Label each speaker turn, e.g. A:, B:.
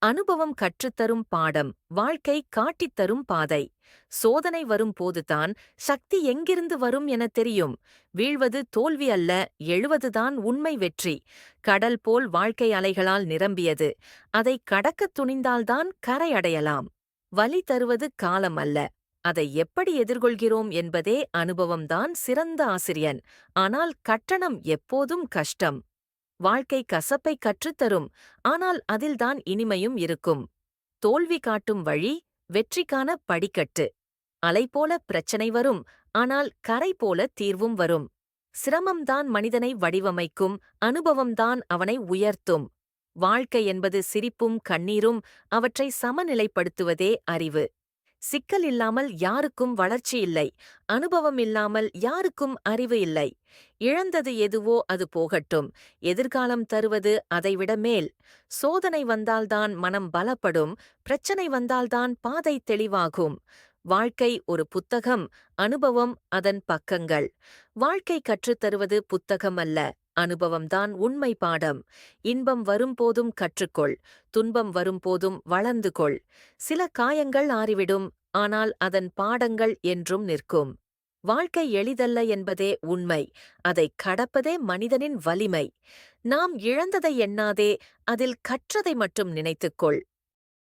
A: அனுபவம் கற்றுத்தரும் பாடம், வாழ்க்கை காட்டித்தரும் பாதை. சோதனை வரும் போதுதான் சக்தி எங்கிருந்து வரும் என தெரியும். வீழ்வது தோல்வி அல்ல, எழுவதுதான் உண்மை வெற்றி. கடல் போல் வாழ்க்கை அலைகளால் நிரம்பியது. அதை கடக்கத் துணிந்தால்தான் கரை அடையலாம். வலி தருவது காலம் அல்ல, அதை எப்படி எதிர்கொள்கிறோம் என்பதே அனுபவம்தான் சிறந்த ஆசிரியன். ஆனால் கட்டணம் எப்போதும் கஷ்டம். வாழ்க்கை கசப்பை கற்றுத்தரும், ஆனால் அதில்தான் இனிமையும் இருக்கும். தோல்வி காட்டும் வழி, வெற்றிக்கான படிக்கட்டு. அலை போல பிரச்சனை வரும், ஆனால் கரை போல தீர்வும் வரும். சிரமம்தான் மனிதனை வடிவமைக்கும், அனுபவம்தான் அவனை உயர்த்தும். வாழ்க்கை என்பது சிரிப்பும் கண்ணீரும், அவற்றை சமநிலைப்படுத்துவதே அறிவு. சிக்கல் இல்லாமல் யாருக்கும் வளர்ச்சி இல்லை. அனுபவம் இல்லாமல் யாருக்கும் அறிவு இல்லை. இழந்தது எதுவோ அது போகட்டும். எதிர்காலம் தருவது அதைவிட மேல். சோதனை வந்தால்தான் மனம் பலப்படும். பிரச்சனை வந்தால்தான் பாதை தெளிவாகும். வாழ்க்கை ஒரு புத்தகம், அனுபவம் அதன் பக்கங்கள். வாழ்க்கை கற்றுத்தருவது புத்தகம் அல்ல, அனுபவம்தான் உண்மை பாடம். இன்பம் வரும்போதும் கற்றுக்கொள், துன்பம் வரும்போதும் வளர்ந்து கொள். சில காயங்கள் ஆறிவிடும், ஆனால் அதன் பாடங்கள் என்றும் நிற்கும். வாழ்க்கை எளிதல்ல என்பதே உண்மை, அதைக் கடப்பதே மனிதனின் வலிமை. நாம் இழந்ததை எண்ணாதே, அதில் கற்றதை மட்டும் நினைத்துக்கொள்.